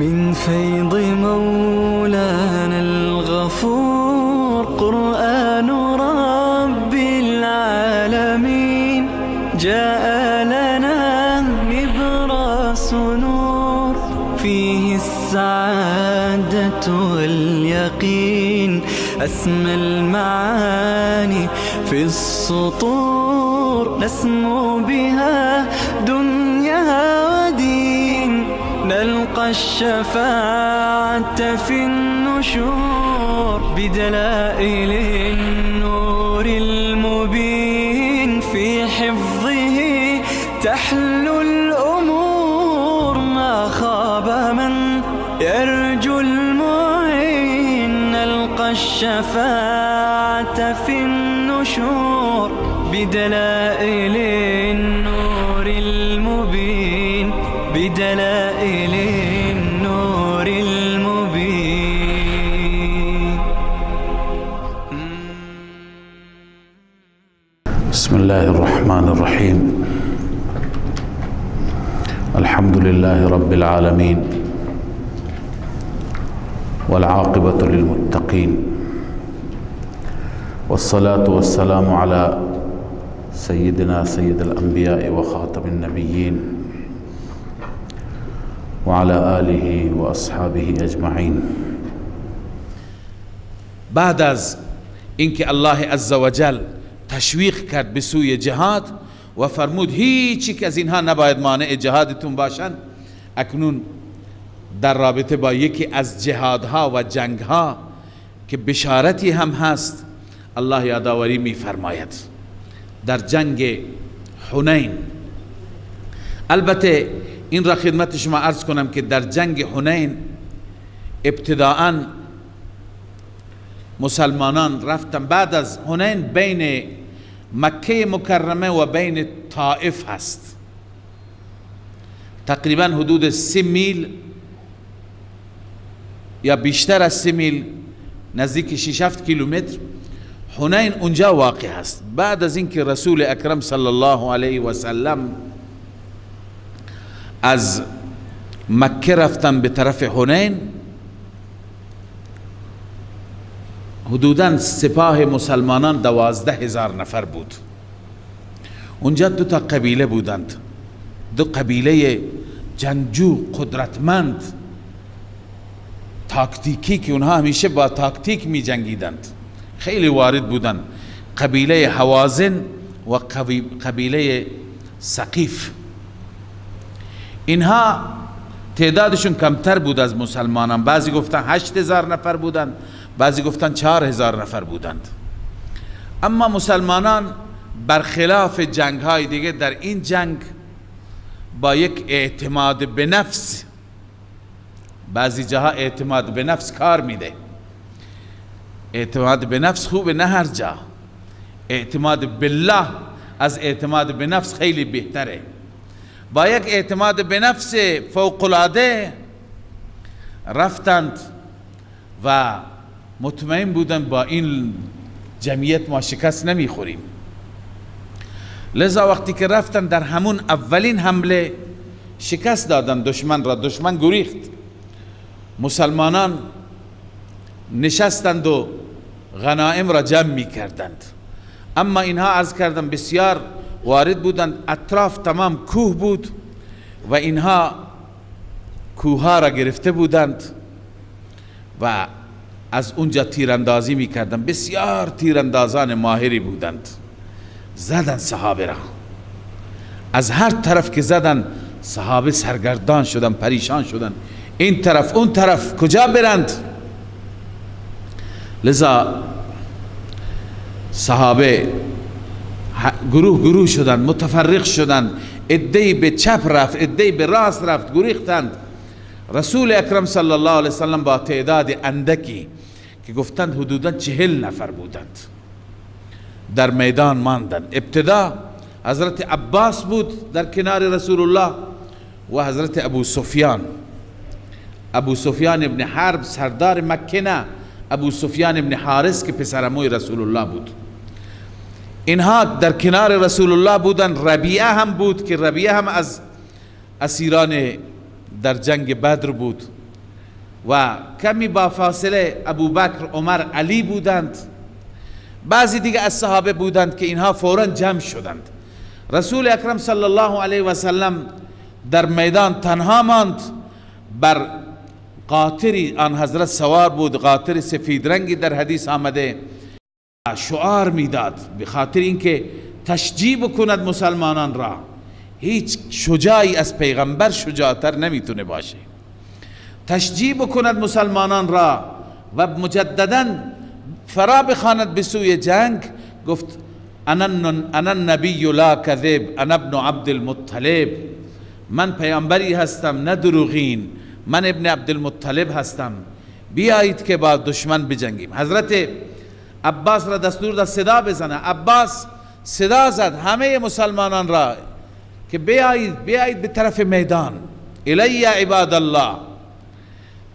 من فيض مولانا الغفور قرآن رب العالمين جاء لنا نبراس نور فيه السعادة واليقين أسمى المعاني في السطور نسمو بها دنيا ودين نلقى الشفاعة في النشور بدلائل النور المبين في حفظه تحلو الأمور ما خاب من يرجو المعين نلقى الشفاعة في النشور بدلائل النور المبين بدلائل النور المبين. بسم الله الرحمن الرحيم. الحمد لله رب العالمين والعاقبة للمتقين والصلاة والسلام على سيدنا سيد الأنبياء وخاتم النبيين وعلى آله وأصحابه أجمعين. بعد از اینکه الله عزوجل تشویق کرد به سوی جهاد و فرمود هیچی که از اینها نباید مانع جهادتون باشند، اکنون در رابطه با یکی از جهادها و جنگها که بشارتی هم هست الله یادآوری می فرماید. در جنگ حنین، البته این را خدمت شما عرض کنم که در جنگ حنین ابتداءً مسلمانان رفتن، بعد از حنین بین مکه مکرمه و بین طائف هست، تقریبا حدود 3 میل یا بیشتر از 3 میل، نزدیک 6-7 کیلومتر حنین اونجا واقع هست. بعد از اینکه رسول اکرم صلی الله علیه و سلم از مکه رفتن به طرف حنین، حدوداً سپاه مسلمانان 12,000 نفر بود. اونجا 2 تا قبیله بودند، 2 قبیله جنگجو قدرتمند تاکتیکی که اونها همیشه با تاکتیک می جنگیدند، خیلی وارد بودند، قبیله حوازن و قبیله ثقیف. اینها تعدادشون کمتر بود از مسلمانان، بعضی گفتن 8,000 نفر بودند، بعضی گفتن 4,000 نفر بودند. اما مسلمانان برخلاف جنگ های دیگه در این جنگ با یک اعتماد به نفس، بعضی جاها اعتماد به نفس کار میده، اعتماد به نفس خوبه نه هر جا، اعتماد بالله از اعتماد به نفس خیلی بهتره. با یک اعتماد به نفس فوق العاده رفتند و مطمئن بودند با این جمعیت ما شکست نمیخوریم. لذا وقتی که رفتند در همون اولین حمله شکست دادند دشمن را، دشمن گریخت. مسلمانان نشستند و غنایم را جمع می کردند، اما اینها عرض کردم بسیار وارد بودند، اطراف تمام کوه بود و اینها کوه ها را گرفته بودند و از اونجا تیراندازی می کردند. بسیار تیراندازان ماهری بودند، زدن صحابه را، از هر طرف که زدن صحابه سرگردان شدن، پریشان شدن، این طرف اون طرف کجا برند. لذا صحابه گروه شدن، متفرق شدن، عده‌ای به چپ رفت، عده‌ای به راست رفت، گریختند. رسول اکرم صلی الله علیه وسلم با تعداد اندکی که گفتند حدوداً 40 نفر بودند در میدان ماندند. ابتدا حضرت عباس بود در کنار رسول الله و حضرت ابو سفیان ابن حرب سردار مکه، نه ابو سفیان ابن حارث که پسرعموی رسول الله بود. اینها در کنار رسول الله بودن. ربیعه هم بود که ربیعه هم از اسیران در جنگ بدر بود و کمی با فاصله ابوبکر، عمر، علی بودند. بعضی دیگه از صحابه بودند که اینها فوراً جمع شدند. رسول اکرم صلی الله علیه و سلم در میدان تنها ماند. بر قاطری آن حضرت سوار بود، قاطر سفید رنگی در حدیث آمده. شعار میداد به خاطر اینکه تشجیع کند مسلمانان را. هیچ شجاعی از پیغمبر شجاعتر نمیتونه باشه. تشجیع کند مسلمانان را و مجددا فرا بخواند به سوی جنگ. گفت انا النبی لا کذب، انا ابن عبد المطلب، من پیامبری هستم نه دروغین، من ابن عبد المطلب هستم، بیایید که با دشمن بجنگیم. حضرت عباس را دستور داد صدا بزنه. عباس صدا زد همه مسلمانان را که بیایید به طرف میدان، الی عباد الله.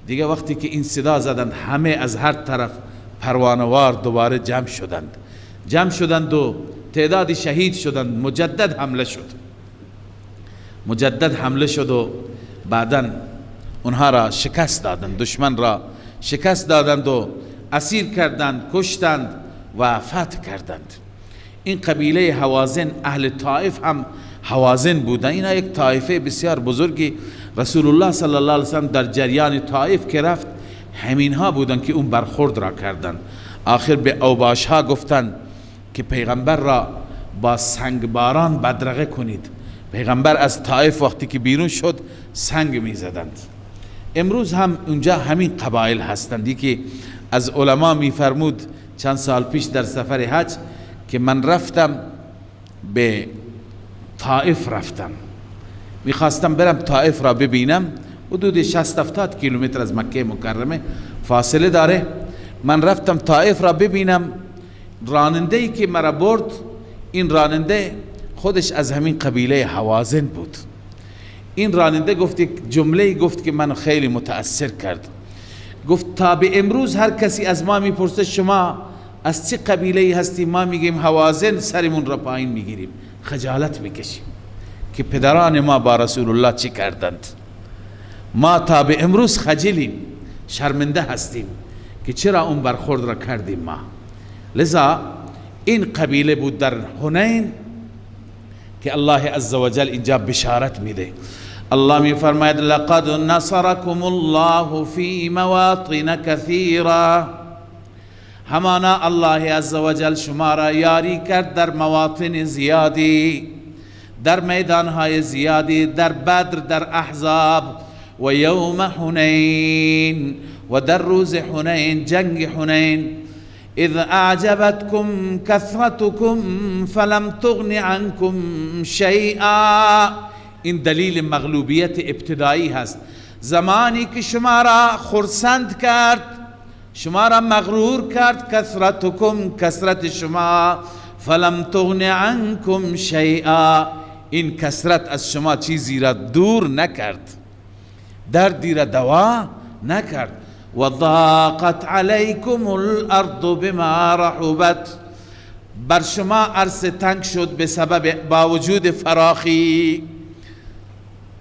دیگه وقتی که این صدا زدند همه از هر طرف پروانوار دوباره جمع شدند و تعدادی شهید شدند. مجدد حمله شد و بعداً اونها را شکست دادند، دشمن را شکست دادند و اسیر کردند، کشتند و فتح کردند. این قبیله حوازن، اهل طائف هم حوازن بودند. اینا یک طائفه بسیار بزرگی. رسول الله صلی الله علیه وسلم در جریان طائف که رفت همینها بودند که اون برخورد را کردند. آخر به اوباش ها گفتند که پیغمبر را با سنگ باران بدرقه کنید. پیغمبر از طائف وقتی که بیرون شد سنگ می زدند. امروز هم اونجا همین قبایل هستند. که از علما می فرمود چند سال پیش در سفر حج که من رفتم به طائف، میخواستم برم طائف را ببینم. حدود 60-70 کیلومتر از مکه مکرمه فاصله داره. من رفتم طائف را ببینم. راننده ای که مرا برد، این راننده خودش از همین قبیله حوازن بود. این راننده گفت یک جمله گفت که من خیلی متأثر کرد. گفت تا به امروز هر کسی از ما میپرسه شما از چه قبیله هستی، ما میگیم حوازن، سرمون را پایین میگیریم، خجالت میکشیم که پدران ما با رسول الله چی کردند. ما تا به امروز خجلیم، شرمنده هستیم که چرا اون برخورد را کردیم ما. لذا این قبیله بود در حنین که الله عزوجل اینجا بشارت میده. الله می فرماید لقد نصركم الله فی مواطن کثیرا، همانا الله عزوجل شما را یاری کرد در مواطن زیادی، در میدانهای زیادی، در بدر، در احزاب و یوم حنین و در روز حنین، جنگ حنین. اذ اعجبتكم كثرتكم فلم تغن عنكم شیئا، این دلیل مغلوبیت ابتدایی هست. زمانی که شما را خرسند کرد، شما را مغرور کرد، کثرت شما، فلم تغن عنكم شیئا، این کثرت از شما چیزی را دور نکرد، دردی را دوا نکرد. و ضاقت علیکم الارض بما رحبت، بر شما عرصه تنگ شد به سبب با وجود فراخی.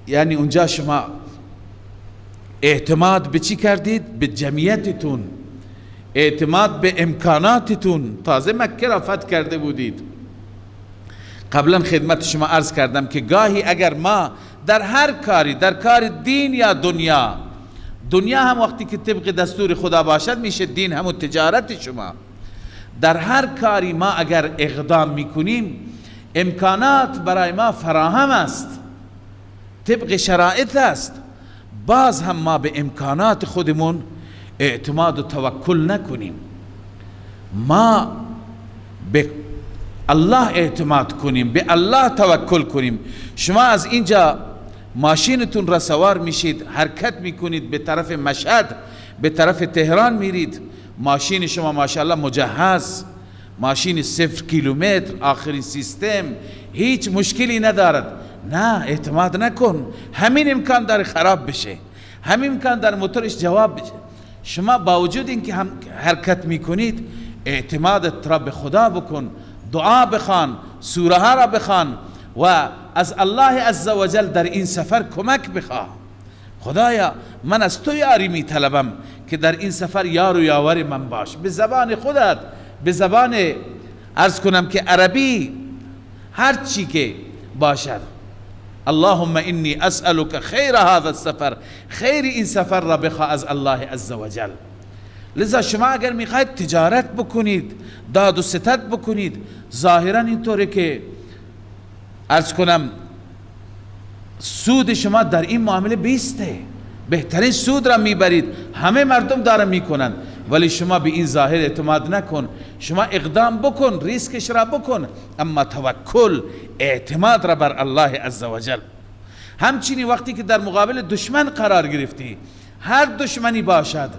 یعنی اونجا شما اعتماد به چی کردید؟ به جمعیتتون، اعتماد به امکاناتتون. تازه مکه را فتح کرده بودید. قبلا خدمت شما عرض کردم که گاهی اگر ما در هر کاری، در کار دین یا دنیا هم وقتی که طبق دستور خدا باشد میشه دین، همون تجارت شما، در هر کاری ما اگر اقدام میکنیم امکانات برای ما فراهم است، طبق شرایط است، باز هم ما به امکانات خودمون اعتماد و توکل نکنیم، ما به الله اعتماد کنیم، به الله توکل کنیم. شما از اینجا ماشینتون را سوار میشید، حرکت میکنید به طرف مشهد، به طرف تهران میرید، ماشین شما ماشاءالله مجهز، ماشین 0 کیلومتر، آخرین سیستم، هیچ مشکلی ندارد. نه، اعتماد نکن، همین امکان داره خراب بشه، همین امکان داره موتورش جواب بشه. شما با وجود اینکه هم حرکت میکنید اعتمادت را به خدا بکن، دعا بخوان، سوره ها را بخوان و از الله عزوجل در این سفر کمک بخواه. خدایا من از تو یاری می طلبم که در این سفر یار و یاور من باش. به زبان خودت، به زبان عرض کنم که عربی، هر چی که باشد. اللهم انی اسألک خیر هذا السفر، خیر این سفر را بخواه از الله عزوجل. لذا شما اگر میخواید تجارت بکنید، داد و ستد بکنید، ظاهرا اینطوره که عرض کنم سود شما در این معامله بیسته، بهترین سود را میبرید، همه مردم دارن میکنن، ولی شما به این ظاهر اعتماد نکن، شما اقدام بکن، ریسکش را بکن، اما توکل، اعتماد را بر الله عزوجل. همچنین وقتی که در مقابل دشمن قرار گرفتی، هر دشمنی باشد،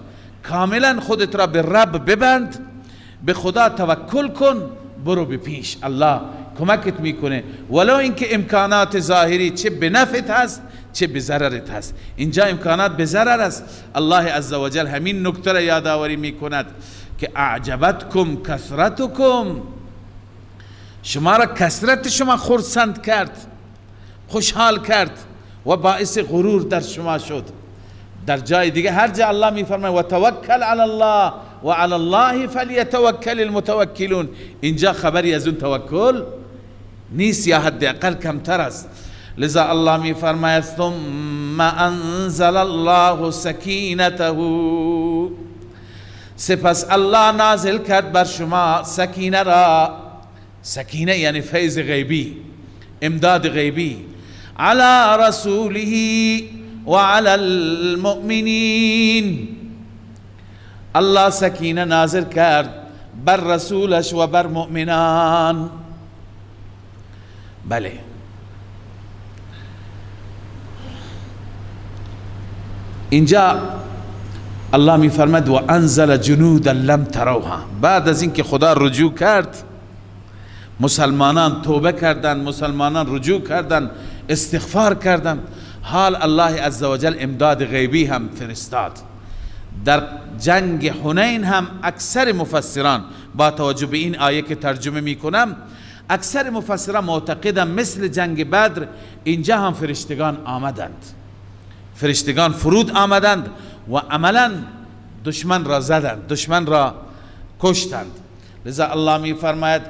کاملا خودت را به رب ببند، به خدا توکل کن، برو به پیش، الله کمکت میکنه، ولو اینکه امکانات ظاهری چه به نفعت هست چه به ضررت هست. اینجا امکانات به ضرر است. الله عزوجل همین نکته را یادآوری میکند که اعجبتکم کثرتکم، شما را کثرت شما خرسند کرد، خوشحال کرد و باعث غرور در شما شد. در جای دیگه هر جا الله میفرماید و توکل علی الله و علی الله فلیتوکل المتوکلون، اینجا خبری از اون توکل نیست یا حداقل کمتر است. لذا الله میفرماید ثم انزل الله سکینته، سپس الله نازل کرد بر شما سکینه را، سکینه یعنی فیض غیبی، امداد غیبی، علی رسوله و علی المؤمنین، الله سکینه نازل کرد بر رسولش و بر مؤمنان. بله، اینجا الله می فرمد و انزل جنودا لم تروها، بعد از اینکه خدا رجوع کرد، مسلمانان توبه کردند، مسلمانان رجوع کردند، استغفار کردند، حال الله عزوجل امداد غیبی هم فرستاد. در جنگ حنین هم اکثر مفسران، با توجه به این آیه که ترجمه می کنم، اکثر مفسران معتقدند مثل جنگ بدر اینجا هم فرشتگان آمدند، فرشتگان فرود آمدند و عملا دشمن را زدند، دشمن را کشتند. لذا الله می فرماید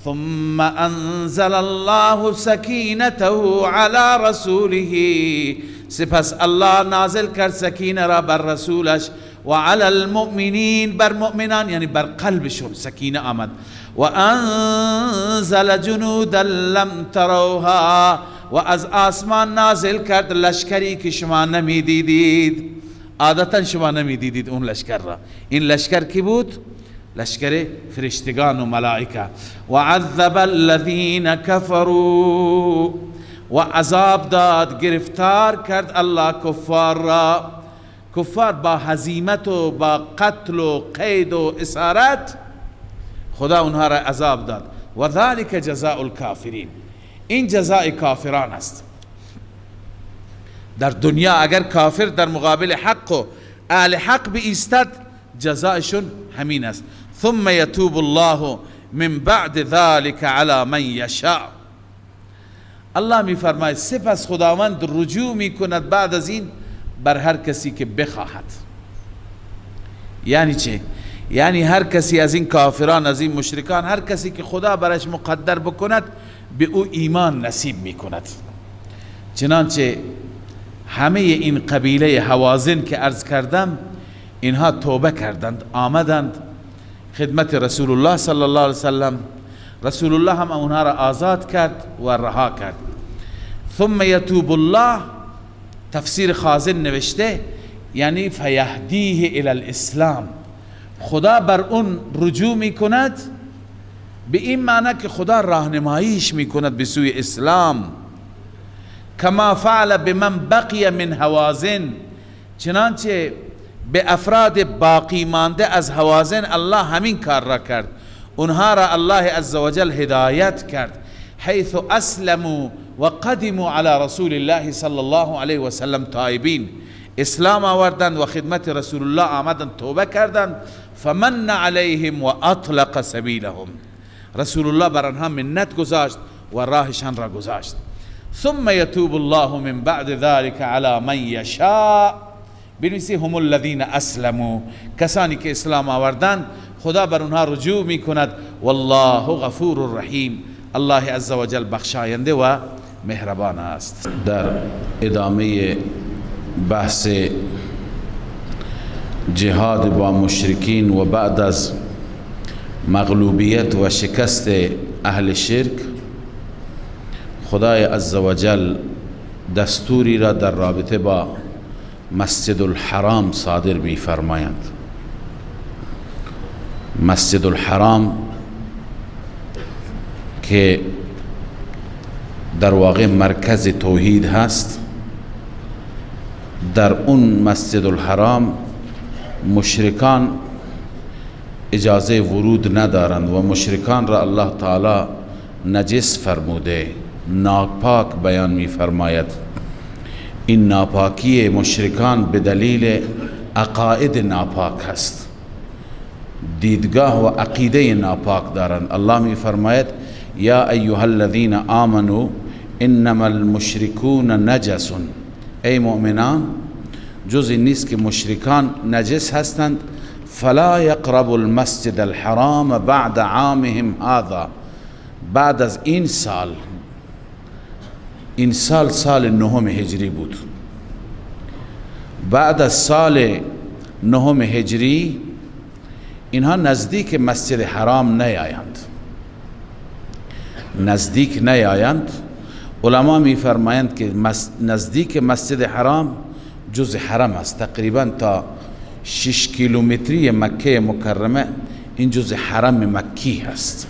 ثم انزل الله سکینته علی رسوله، سپس الله نازل کرد سکینه را بر رسولش و علی المؤمنین، بر مؤمنان یعنی بر قلبشون سکینه آمد. و انزل جنودا لم تروها، و از آسمان نازل کرد لشکری که شما نمیدیدید، عادتا شما نمیدیدید اون لشکر را. این لشکر کی بود؟ لشکر فرشتگان و ملائکه. و عذب الذین کفروا، و عذاب داد، گرفتار کرد الله کفار را، کفار با هزیمت و با قتل و قید و اسارت خدا اونها را عذاب داد. و ذلک جزاء الکافرین، این جزاء کافران است. در دنیا اگر کافر در مقابل حق و اهل حق بایستد، جزایشون همین است. ثم یتوب الله من بعد ذلك على من یشاء، الله می فرماید سپس خداوند رجوع می کند بعد از این بر هر کسی که بخواهد. یعنی چه؟ یعنی هر کسی از این کافران، از این مشرکان، هر کسی که خدا برش مقدر بکند به او ایمان نصیب می کند. چنانچه همه این قبیله هوازن که عرض کردم، اینها توبه کردند، آمدند خدمت رسول الله صلی الله علیه وسلم، رسول الله هم اونها را آزاد کرد و رها کرد. ثم یتوب الله، تفسیر خازن نوشته یعنی فیهدیه الی الاسلام، خدا بر اون رجوع می کند، به این معنی که خدا راهنماییش می کند به سوی اسلام. کما فعل بمن بقی من هوازن، چنانچه به افراد باقی مانده از هوازن الله همین کار را کرد، اونها را الله عزوجل هدایت کرد، حیث اسلموا و قدموا علی رسول الله صلی الله علیه و سلم تائبین، اسلام آوردند و خدمت رسول الله آمدند، توبه کردند. فمن علیهم و اطلق سبیلهم، رسول الله بر آنها منت گذاشت و راهشان را گذاشت. ثم يتوب الله من بعد ذلك على من يشاء. بنویسی هم الذین اسلموا، کسانی که اسلام آوردند خدا بر اونها رجوع می کند. والله غفور رحیم، الله عز و جل بخشاینده و مهربان است. در ادامه بحث جهاد با مشرکین و بعد از مغلوبیت و شکست اهل شرک، خدای عز و جل دستوری را در رابطه با مسجد الحرام صادر می فرمایند. مسجد الحرام که در واقع مرکز توحید هست، در اون مسجد الحرام مشرکان اجازه ورود ندارند و مشرکان را الله تعالی نجس فرموده، ناپاک بیان می فرماید. این ناپاکی مشرکان به دلیل عقاید ناپاک هست، دیدگاه و عقیده ناپاک دارند. الله می فرماید یا ایها الذین آمنوا انما المشرکون نجس، ای مؤمنان جزی نیست که مشرکان نجس هستند. فلا یقربوا المسجد الحرام بعد عامهم هذا، بعد از این سال، این سال 9 هجری بود، بعد از سال 9 هجری اینها نزدیک مسجد حرام نیایند، نزدیک نیایند. علما می فرمایند که نزدیک مسجد حرام جز حرم است، تقریبا تا 6 کیلومتری مکه مکرمه این جز حرم مکی هست.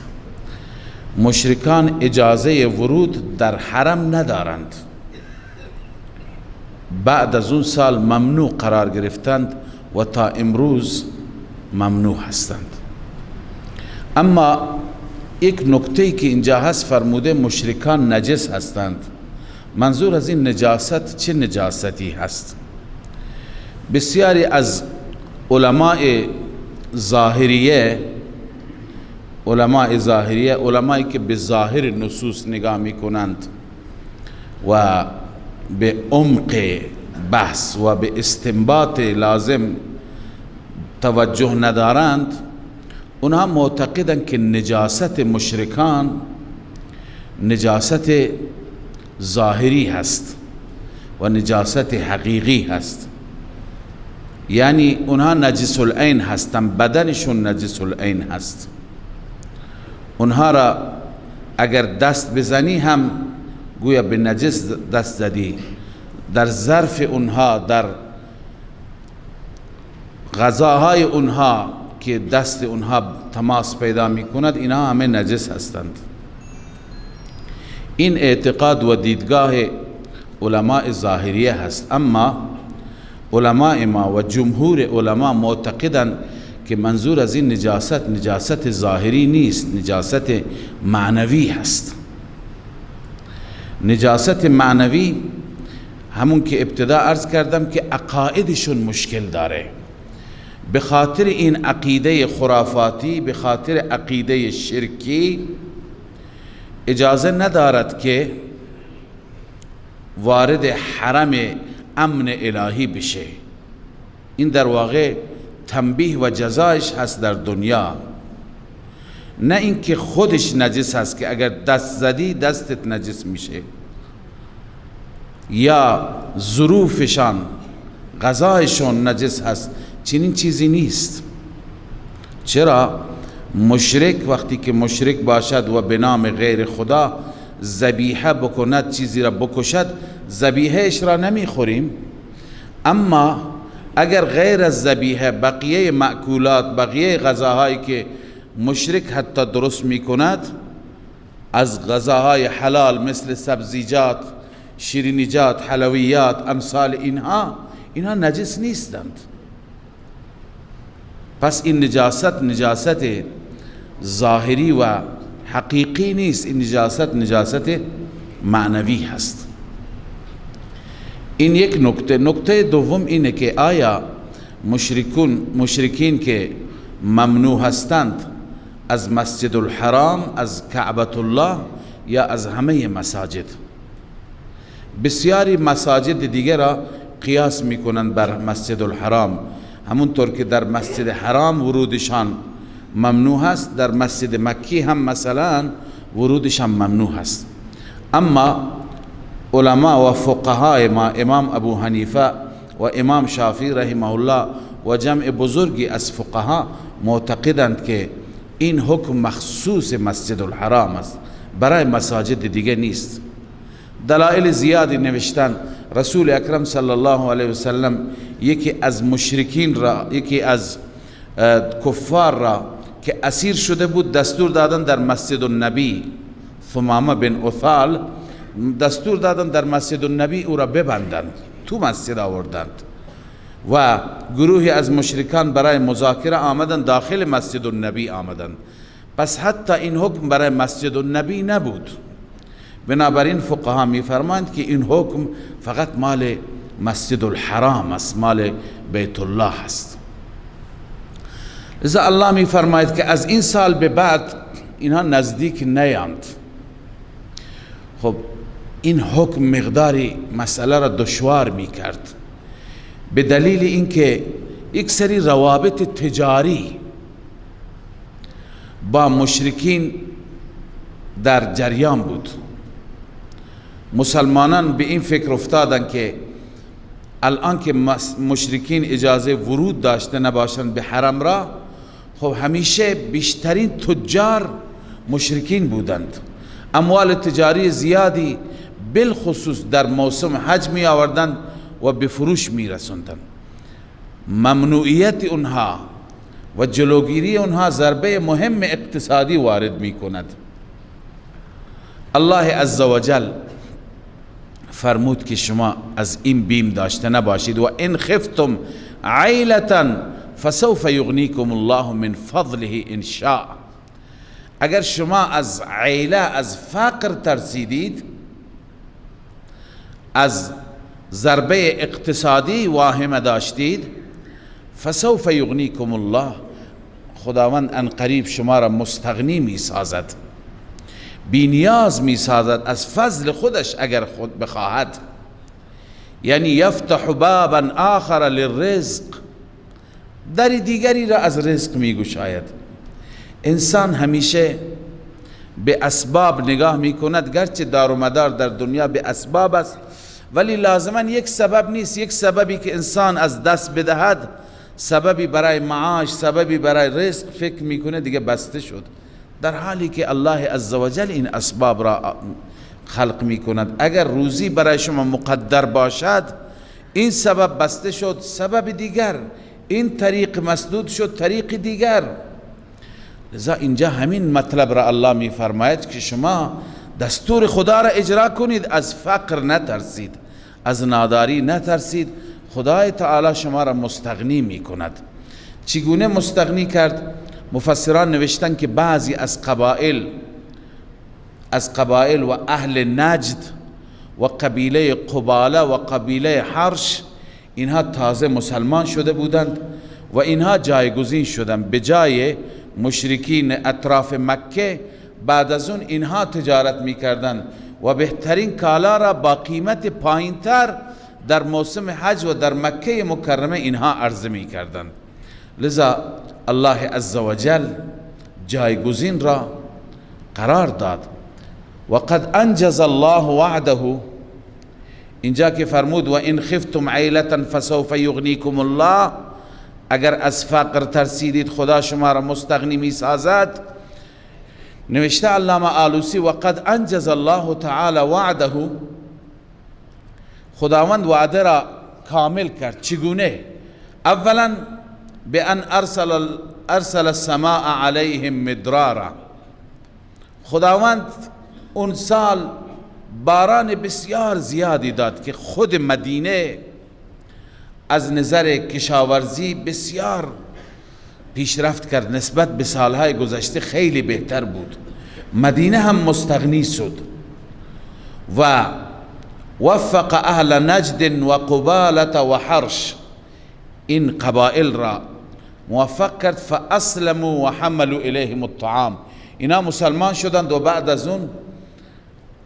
مشرکان اجازه ورود در حرم ندارند، بعد از اون سال ممنوع قرار گرفتند و تا امروز ممنوع هستند. اما یک نکته که اینجا هست، فرموده مشرکان نجس هستند. منظور از این نجاست چه نجاستی هست؟ بسیاری از علماء ظاهریه، علمایی که به ظاهر نصوص نگاه می کنند و به عمق بحث و به استنباط لازم توجه ندارند، اونها معتقدند که نجاست مشرکان نجاست ظاهری هست و نجاست حقیقی هست. یعنی اونها نجس العین هستند، بدنشون نجس العین هست. اونها را اگر دست بزنی هم گویا به نجس دست زدی. در ظرف اونها، در غذاهای اونها که دست اونها تماس پیدا می کند، اینها همه نجس هستند. این اعتقاد و دیدگاه علماء ظاهریه هست. اما علماء ما و جمهور علما معتقدند که منظور از این نجاست ظاهری نیست، نجاست معنوی هست. نجاست معنوی همون که ابتدا عرض کردم که عقایدشون مشکل داره، به خاطر این عقیده خرافاتی، به خاطر عقیده شرکی اجازه ندارد که وارد حرم امن الهی بشه. این در واقع تنبیه و جزایش هست در دنیا، نه اینکه خودش نجس هست که اگر دست زدی دستت نجس میشه، یا ظروفشان غذایشون نجس هست. چنین چیزی نیست. چرا؟ مشرک وقتی که مشرک باشد و به نام غیر خدا ذبیحه بکند، چیزی را بکشد، ذبیحهش را نمیخوریم. اما اگر غیر از ذبیحه بقیه مأکولات، بقیه غذاهایی که مشرک حتی درست میکند، از غذاهای حلال مثل سبزیجات، شیرینیجات، حلویات، امثال اینها نجس نیستند. پس این نجاست ظاهری و حقیقی نیست، این نجاست معنوی هست. این یک نکته. نکته دوم اینه که آیا مشرکین که ممنوع هستند از مسجد الحرام، از کعبة الله، یا از همه مساجد؟ بسیاری مساجد دیگر را قیاس میکنند بر مسجد الحرام، همونطور که در مسجد حرام ورودشان ممنوع است، در مسجد مکی هم مثلا ورودشان ممنوع است. اما علما و فقهای ما امام ابو حنیفه و امام شافعی رحمه الله و جمع بزرگی از فقها معتقدند که این حکم مخصوص مسجد الحرام است، برای مساجد دیگه نیست. دلائل زیادی نوشتن. رسول اکرم صلی الله علیه وسلم یکی از مشرکین را، یکی از کفار را که اسیر شده بود دستور دادن در مسجد النبی، ثمامه بن اثال، دستور دادن در مسجد النبی او را ببندند، تو مسجد آوردند و گروهی از مشرکان برای مذاکره آمدند، داخل مسجد النبی آمدند. پس حتی این حکم برای مسجد النبی نبود. بنابراین فقها میفرمایند که این حکم فقط مال مسجد الحرام است، مال بیت الله است. لذا الله میفرماید که از این سال به بعد اینها نزدیک نیاند. خب این حکم مقداری مسئله را دشوار میکرد، به دلیل اینکه یک سری روابط تجاری با مشرکین در جریان بود. مسلمانان به این فکر افتادن که الان که مشرکین اجازه ورود داشته نباشند به حرم را، خب همیشه بیشترین تجار مشرکین بودند، اموال تجاری زیادی بالخصوص در موسم حج می آوردند و به فروش می رسوندند. ممنوعیت اونها و جلوگیری اونها ضربه مهم اقتصادی وارد می کند. الله عزوجل فرمود که شما از این بیم داشته نباشید و ان خفتم عیلة فسوف یغنیکم الله من فضله ان شاء. اگر شما از عیله، از فقر ترسیدید، از ضربه اقتصادی واهمه داشتید، فسوف یغنیکم الله، خداوند ان قریب شما را مستغنی می سازد، بی نیاز می سازد از فضل خودش اگر خود بخواهد. یعنی یفتح بابا آخر للرزق، در دیگری را از رزق می گشاید. انسان همیشه به اسباب نگاه می کند، گرچه دار و مدار در دنیا به اسباب است، ولی لازما یک سبب نیست. یک سببی که انسان از دست بدهد، سببی برای معاش، سببی برای رزق فکر میکنه دیگه بسته شد، در حالی که الله عزوجل این اسباب را خلق میکند. اگر روزی برای شما مقدر باشد، این سبب بسته شد، سبب دیگر، این طریق مسدود شد، طریق دیگر. لذا اینجا همین مطلب را الله میفرماید که شما دستور خدا را اجرا کنید، از فقر نترسید، از ناداری نترسید، خدای تعالی شما را مستغنی می کند. چگونه مستغنی کرد؟ مفسران نوشتن که بعضی از قبایل و اهل نجد و قبیله قباله و قبیله حرش، اینها تازه مسلمان شده بودند و اینها جایگزین شدند به جای مشرکین اطراف مکه. بعد از اون اینها تجارت میکردند و بهترین کالا را با قیمت پایینتر در موسم حج و در مکه مکرمه اینها عرضه میکردند. لذا الله عزوجل جایگزین را قرار داد. و قد انجز الله وعده، اینجا که فرمود و ان خفتم عیلة فسوف یغنیکم الله، اگر از فقر ترسیدید خدا شما را مستغنی می سازد. نوشته علامه آلوسی و قد انجز الله تعالی وعده، خداوند وعده را کامل کرد. چگونه؟ اولا بان ارسل السماء علیهم مدرارا، خداوند اون سال باران بسیار زیادی داد که خود مدینه از نظر کشاورزی بسیار پیشرفت کرد، نسبت به سالهای گذشته خیلی بهتر بود. مدینه هم مستغنی شد و وفق اهل نجد و قبالة و حرش، این قبائل را موفق کرد. فاسلموا و حملوا الیهم الطعام، اینا مسلمان شدند و بعد از اون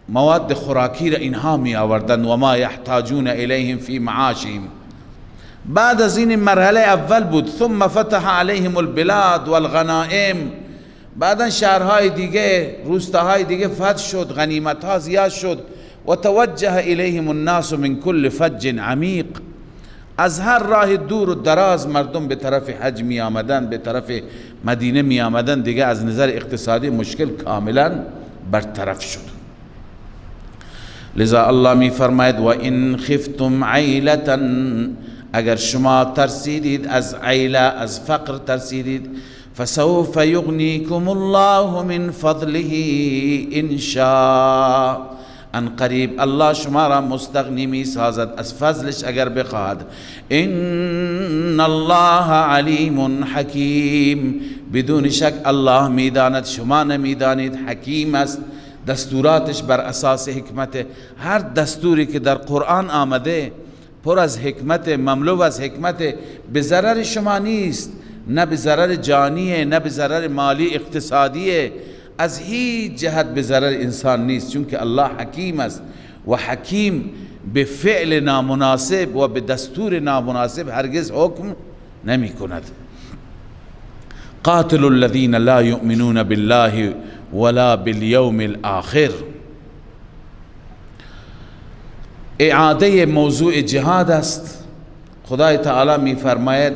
مواد خوراکی را اینها می آوردند و ما یحتاجون الیهم فی معاشهم. بعد از این مرحله اول بود. ثم فتح علیهم البلاد والغنائم، بعدا شهرهای دیگه، روستاهای دیگه فتح شد، غنیمتها زیاد شد. و توجه الیهم الناس من کل فج عمیق، از هر راه دور و دراز مردم به طرف حج می آمدن، به طرف مدینه می آمدن. دیگه از نظر اقتصادی مشکل کاملا برطرف شد. لذا الله می فرماید و ان خفتم عیلة، اگر شما ترسیدید از عیله، از فقر ترسیدید، فسوف یغنیکم الله من فضله ان شاء، ان قریب الله شما را مستغنی می سازد از فضلش اگر بخواهد. ان الله علیم حکیم، بدون شک الله می داند، شما نمی دانید. حکیم است، دستوراتش بر اساس حکمت. هر دستوری که در قرآن آمده پر از حکمت، مملو از حکمت، به ضرر شما نیست، نه به ضرر جانیه، نه به ضرر مالی اقتصادیه، از هیچ جهت به ضرر انسان نیست، چون که الله حکیم است و حکیم به فعل نامناسب و به دستور نامناسب هرگز حکم نمی کند. قاتل الذین لا یؤمنون بالله ولا بالیوم الاخر. اعاده موضوع جهاد است. خدای تعالی می فرماید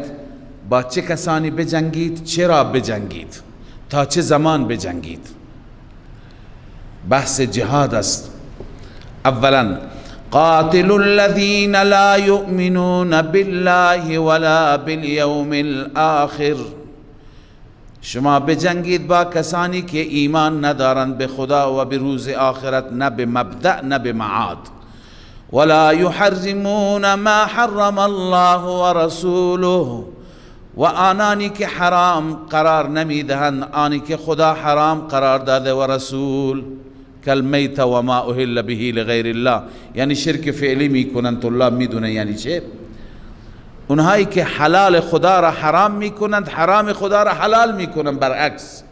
با چه کسانی بجنگید، چرا بجنگید، تا چه زمان بجنگید. بحث جهاد است. اولا قاتل الذین لا یؤمنون بالله ولا بالیوم الاخر، شما بجنگید با کسانی که ایمان ندارند به خدا و به روز آخرت، نه به مبدأ نه به معاد. ولا یحرمون ما حرم الله و رسوله، و آنانی که حرام قرار نمیدهند آنی که خدا حرام قرار داده و رسول، کالمیت و ما اهل به لغیر الله، یعنی شرک فعلی میکنند. الله میدونه یعنی چه. اونهایی که حلال خدا را حرام میکنند، حرام خدا را حلال میکنند برعکس.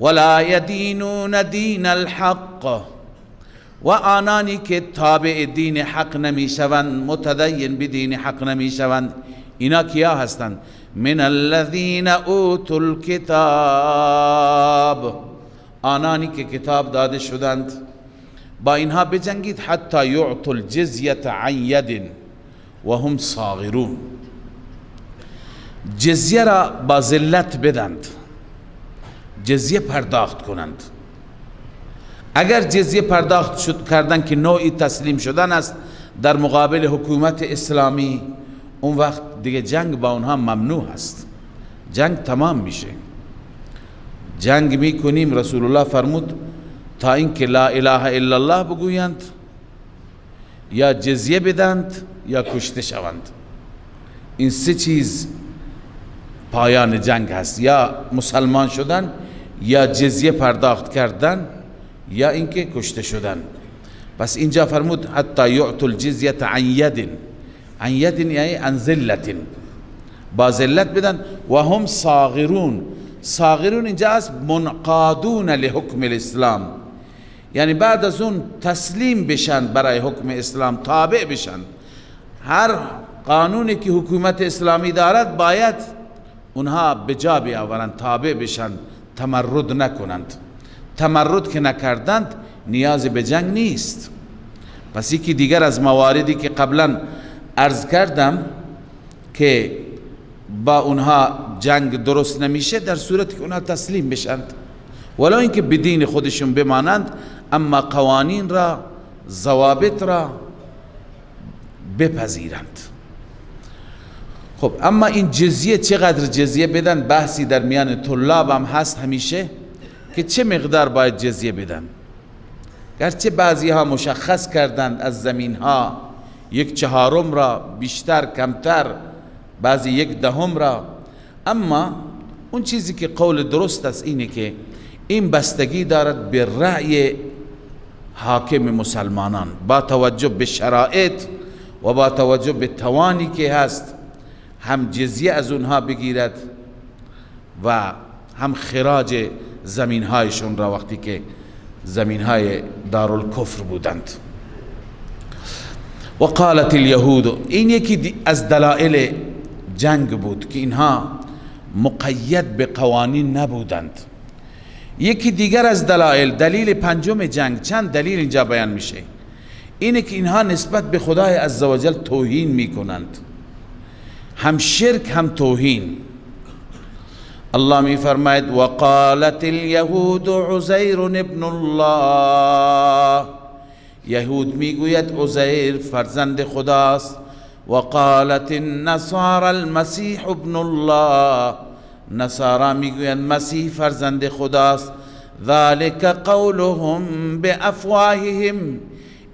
ولا یدینون دین الحق، و آنانی که تابع دین حق نمیشوند، متدین بدین حق نمیشوند. اینا کیا هستند؟ من الذین اوتوا الکتاب، آنانی که کتاب داده شدند. با اینها بجنگید. حتی یعطوا الجزیة عن ید و هم صاغرون، جزیه را با ذلت بدند، جزیه پرداخت کنند. اگر جزیه پرداخت کردن که نوعی تسلیم شدن است در مقابل حکومت اسلامی، اون وقت دیگه جنگ با اونها ممنوع است، جنگ تمام میشه. جنگ میکنیم، رسول الله فرمود تا اینکه لا اله الا الله بگویند، یا جزیه بدند یا کشته شوند. این سه چیز پایان جنگ هست، یا مسلمان شدن، یا جزیه پرداخت کردن، یا اینکه کشته شدن. پس اینجا فرمود حتی یعطوا الجزیة عن ید، عن ید یعنی عن ذلت، با ذلت بدن. و هم صاغرون، صاغرون اینجا است منقادون لحکم الاسلام، یعنی بعد از اون تسلیم بشن برای حکم اسلام، تابع بشن. هر قانونی که حکومت اسلامی دارد باید اونها به جا بیاورند، تابع بشن، تمرد نکنند. تمرد که نکردند نیاز به جنگ نیست. پس یکی دیگر از مواردی که قبلا عرض کردم که با اونها جنگ درست نمیشه، در صورتی که اونها تسلیم بشند، ولو اینکه بدین خودشون بمانند، اما قوانین را، ضوابط را بپذیرند. خب اما این جزیه، چقدر جزیه بدن، بحثی در میان طلاب هم هست همیشه که چه مقدار باید جزیه بدن. گرچه بعضی ها مشخص کردند از زمین ها 1/4 را، بیشتر کمتر، بعضی 1/10 را، اما اون چیزی که قول درست است اینه که این بستگی دارد به رأی حاکم مسلمانان، با توجه به شرایط و با توجه به توانی که هست، هم جزیه از اونها بگیرد و هم خراج زمین هایشون را وقتی که زمین های دارالکفر بودند. و قالت الیهود، این یکی از دلائل جنگ بود که اینها مقید به قوانین نبودند. یکی دیگر از دلیل پنجم جنگ، چند دلیل اینجا بیان میشه، اینه که اینها نسبت به خدای عزوجل توهین میکنند، هم شرک هم توهین. الله می فرماید و قالت الیهود عزیر ابن الله، یهود میگوید عزیر فرزند خداست. و قالت النصارى المسیح ابن الله، نصارا میگوید مسیح فرزند خداست. ذلك قولهم بافواههم،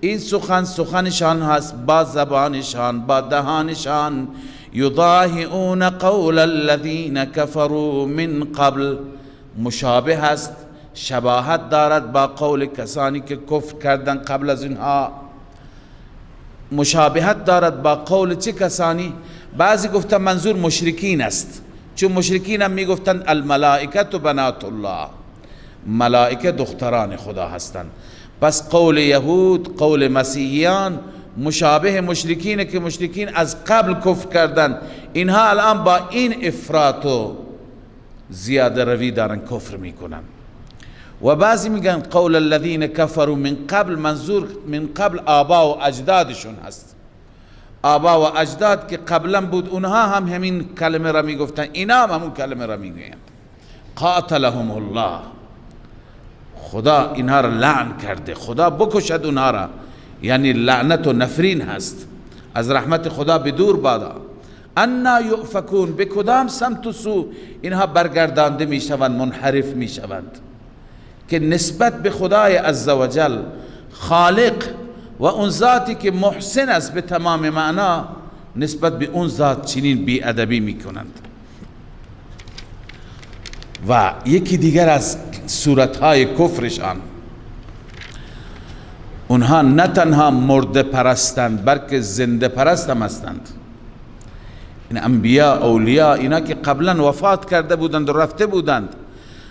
این سخنشان هست با زبانشان، با دهانشان. یضاهئون قول الذین کفروا من قبل، مشابه است، شباهت دارد با قول کسانی که کفر کردن قبل از اینها. مشابهت دارد با قول چه کسانی؟ بعضی گفتن منظور مشرکین است، چون مشرکین هم میگفتند الملائکه بنات الله، ملائکه دختران خدا هستند. پس قول یهود، قول مسیحیان مشابه مشرکینه که مشرکین از قبل کفر کردن، اینها الان با این افراط و زیاده روی دارن کفر میکنن. و بعضی میگن قول الذین کفروا من قبل، منظور من قبل آبا و اجدادشون هست، آبا و اجداد که قبلا بود اونها هم همین کلمه را میگفتن، اینا هم همون کلمه را میگوین. قاتلهم الله، خدا اینها را لعن کرده، خدا بکشد اونها را، یعنی لعنت و نفرین هست، از رحمت خدا به دور بادا. انا یؤفکون، به کدام سمت و سو اینها برگردانده میشوند، منحرف میشوند، که نسبت به خدای عزوجل خالق و اون ذاتی که محسن است به تمام معنا، نسبت به اون ذات چنین بی ادبی میکنند. و یکی دیگر از صورتهای کفرشان، اونها نه تنها مرده پرستند بلکه زنده پرست هم هستند. این انبیاء اولیاء اینا که قبلا وفات کرده بودند و رفته بودند،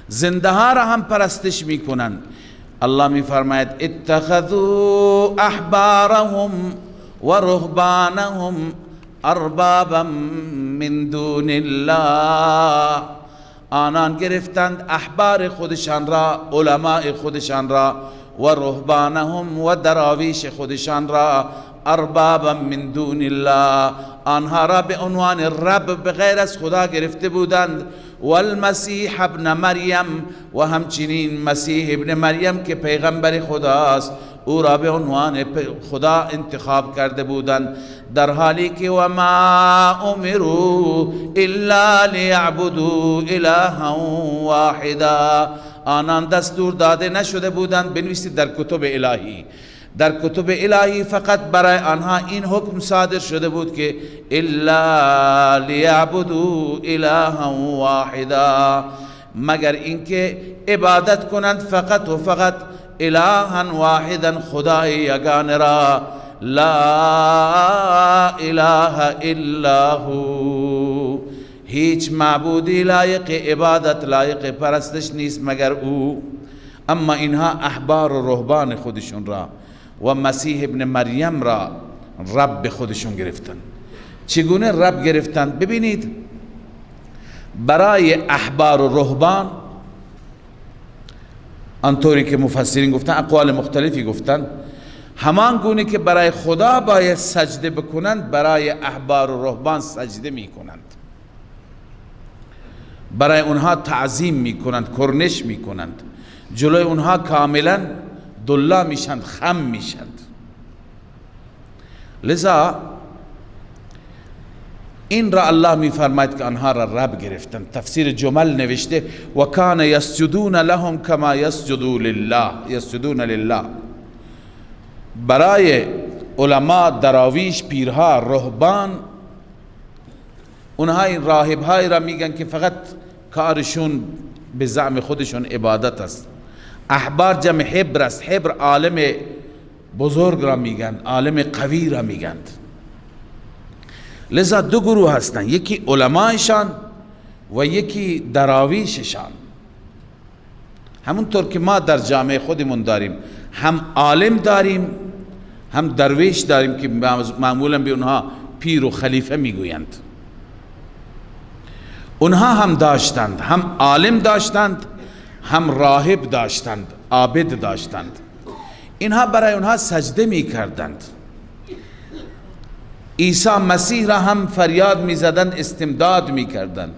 زنده ها را هم پرستش میکنند. الله می فرماید اتخذوا احبارهم و رهبانهم اربابا من دون الله، آنان گرفتند احبار خودشان را، علماء خودشان را، و رهبانهم و دراویش خودشان را، اربابا من دون الله، آنها را به عنوان رب بغیر از خدا گرفته بودند. والمسیح ابن مریم، و همچنین مسیح ابن مریم که پیغمبر خداست، او را به عنوان خدا انتخاب کرده بودند، در حالی که و ما امروا الا لیعبدوا الها واحدا، آنان دستور داده نشده بودند، بنویسید در کتب الهی، در کتب الهی فقط برای آنها این حکم صادر شده بود که الا لیعبدوا الها واحدا، مگر اینکه عبادت کنند فقط و فقط الها واحدا، خدای یگانه را، لا اله الا هو، هیچ معبودی لایق عبادت، لایق پرستش نیست مگر او. اما اینها احبار و رهبان خودشون را و مسیح ابن مریم را رب خودشون گرفتن. چگونه رب گرفتن؟ ببینید، برای احبار و رهبان آنطوری که مفسرین گفتن، اقوال مختلفی گفتن، همان گونه که برای خدا باید سجده بکنند، برای احبار و رهبان سجده می کنند، برای اونها تعظیم می کنند، کرنش می کنند، جلوی اونها کاملا دلا میشند، خم میشند. لذا این را الله میفرماید که آنها را رب گرفتند. تفسیر جمل نوشته و کان یسجدون لهم کما یسجدون لله، برای علما، دراویش، پیرها، رهبان، اونها این راهبهای را میگن که فقط کارشون به زعم خودشون عبادت است. احبار جمع حبر است، حبر عالم بزرگ را میگن، عالم قوی را میگند. لذا دو گروه هستند، یکی علمایشان و یکی دراویششان. همونطور که ما در جامعه خودمون داریم، هم عالم داریم هم درویش داریم که معمولا به اونها پیر و خلیفه میگویند. اونها هم داشتند، هم عالم داشتند هم راهب داشتند، عابد داشتند. اینها برای اونها سجده میکردند. عیسی مسیح را هم فریاد میزدند، استمداد میکردند.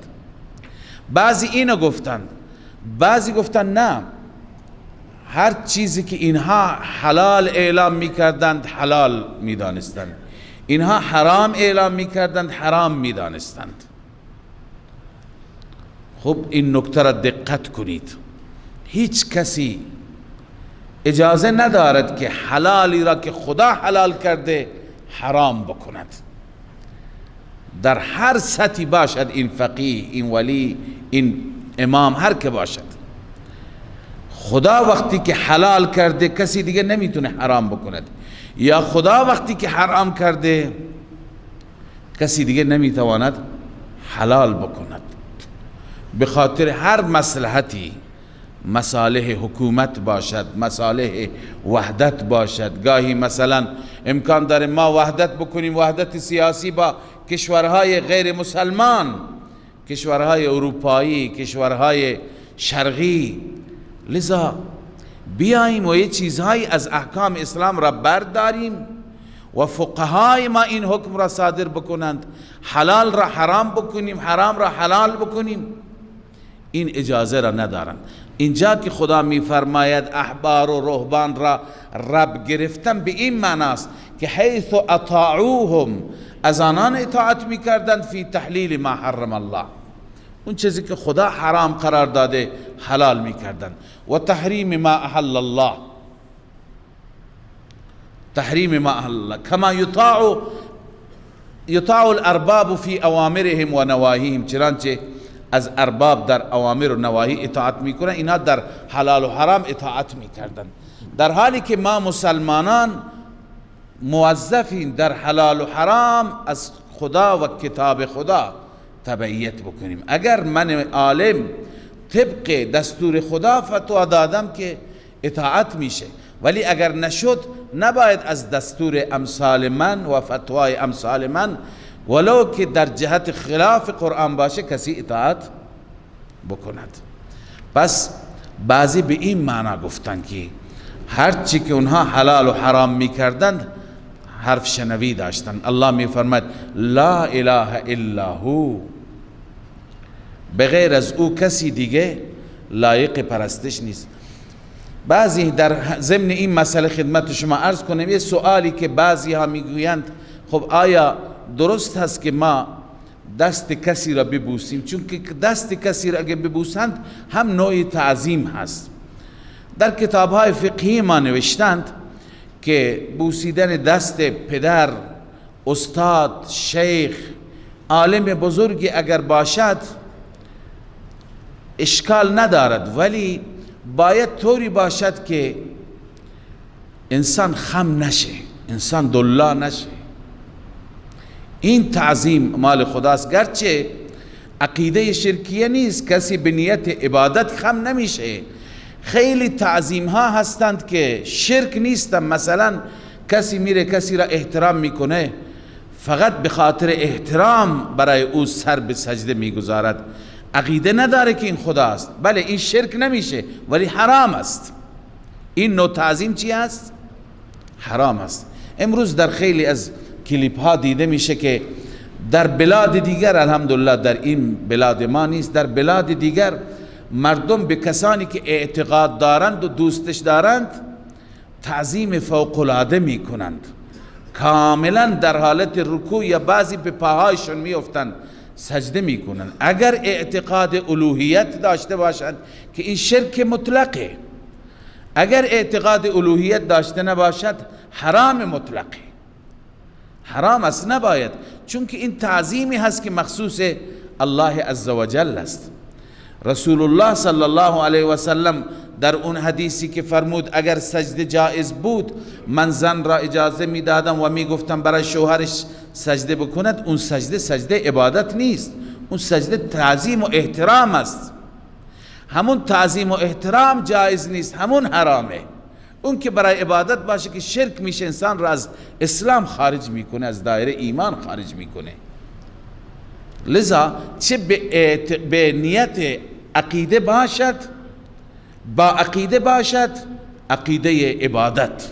بعضی اینو گفتند، بعضی گفتند نه، هر چیزی که اینها حلال اعلام میکردند حلال میدانستند، اینها حرام اعلام میکردند حرام میدانستند. خب این نکته را دقت کنید، هیچ کسی اجازه ندارد که حلالی را که خدا حلال کرده حرام بکند، در هر سطحی باشد، این فقیه، این ولی، این امام، هر که باشد. خدا وقتی که حلال کرده کسی دیگه نمیتونه حرام بکند، یا خدا وقتی که حرام کرده کسی دیگه نمیتواند حلال بکند. به خاطر هر مصلحتی، مصالح حکومت باشد، مصالح وحدت باشد، گاهی مثلا امکان داره ما وحدت بکنیم، وحدت سیاسی با کشورهای غیر مسلمان، کشورهای اروپایی، کشورهای شرقی، لذا بیاییم و یه چیزهایی از احکام اسلام را برداریم و فقهای ما این حکم را صادر بکنند، حلال را حرام بکنیم، حرام را حلال بکنیم. این اجازه را ندارند. اینجا که خدا میفرماید احبار و رهبان را رب گرفتن، به این معناست که حیث اطاعوهم، از آنان اطاعت میکردند فی تحلیل ما حرم الله، اون چیزی که خدا حرام قرار داده حلال میکردند، و تحریم ما احل الله، تحریم ما احل الله، کما یطاع الارباب فی اوامرهم و نواهیهم، چنانچه از ارباب در اوامر و نواهی اطاعت میکنن، اینا در حلال و حرام اطاعت میکردن، در حالی که ما مسلمانان موظفین در حلال و حرام از خدا و کتاب خدا تبعیت بکنیم. اگر من عالم طبق دستور خدا فتوا دادم که اطاعت میشه، ولی اگر نشد نباید از دستور امثال من و فتوای امثال من، ولو که در جهت خلاف قرآن باشه، کسی اطاعت بکند. پس بعضی به این معنا گفتن که هرچی که اونها حلال و حرام میکردند حرف شنوی داشتن. الله میفرماید لا اله الا هو، بغیر از او کسی دیگه لایق پرستش نیست. بعضی در ضمن این مسئله خدمت شما عرض کنم، یه سوالی که بعضی ها میگویند خب آیا درست هست که ما دست کسی را ببوسیم؟ چون که دست کسی را اگه ببوسند هم نوع تعظیم هست. در کتاب‌های فقهی ما نوشتند که بوسیدن دست پدر، استاد، شیخ، عالم بزرگی اگر باشد اشکال ندارد، ولی باید طوری باشد که انسان خم نشه، انسان دلا نشه. این تعظیم مال خداست، گرچه عقیده شرکیه نیست، کسی به نیت عبادت خم نمیشه. خیلی تعظیم ها هستند که شرک نیستن، مثلا کسی میره کسی را احترام میکنه، فقط به خاطر احترام برای او سر به سجده میگذارد، عقیده نداره که این خداست. بله این شرک نمیشه ولی حرام است. این نوع تعظیم چی است؟ حرام است. امروز در خیلی از کلیپ ها دیده میشه که در بلاد دیگر، الحمدلله در این بلاد ما نیست، در بلاد دیگر مردم به کسانی که اعتقاد دارند و دوستش دارند تعظیم فوق العاده میکنند، کاملا در حالت رکوع یا بعضی به پاهایشون میافتند سجده میکنند. اگر اعتقاد الوهیت داشته باشند که این شرک مطلقه، اگر اعتقاد الوهیت داشته نباشد حرام مطلقه، حرام است، نباید، چون که این تعظیمی هست که مخصوص الله عزوجل است. رسول الله صلی الله علیه و سلم در اون حدیثی که فرمود اگر سجده جائز بود من زن را اجازه میدادم و میگفتم برای شوهرش سجده بکند، اون سجده سجده عبادت نیست، اون سجده تعظیم و احترام است. همون تعظیم و احترام جایز نیست، همون حرامه. اون که برای عبادت باشه که شرک میشه، انسان را از اسلام خارج میکنه، از دایره ایمان خارج میکنه. لذا چه به نیت عقیده باشد، با عقیده باشد، عقیده عبادت.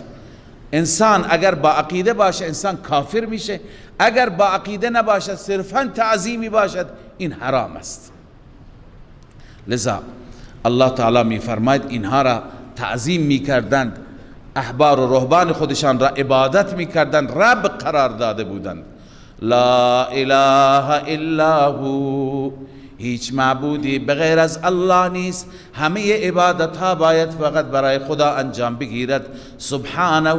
انسان اگر با عقیده باشه انسان کافر میشه، اگر با عقیده نباشد صرفا تعظیمی باشد این حرام است. لذا الله تعالی می فرماید اینها را تعظیم می کردند، احبار و رهبان خودشان را عبادت می کردند، رب قرار داده بودند. لا اله الا هو، هیچ معبودی بغیر از الله نیست، همه عبادت ها باید فقط برای خدا انجام بگیرد. سبحانه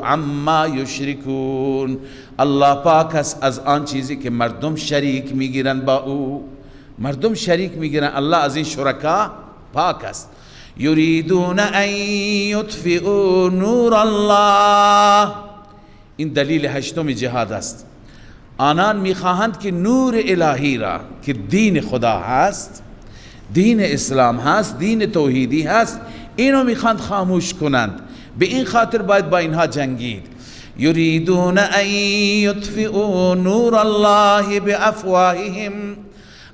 عما یشرکون، الله پاک است از آن چیزی که مردم شریک میگیرند با او. مردم شریک میگیرن، الله از این شرکا پاک است. یریدون ان یطفئوا نور الله، این دلیل هشتم جهاد است. آنان میخواهند که نور الهی را که دین خدا هست، دین اسلام هست، دین توحیدی هست، اینو میخواهند خاموش کنند. به این خاطر باید با اینها جنگید. یریدون ان یطفئوا نور الله بافواههم،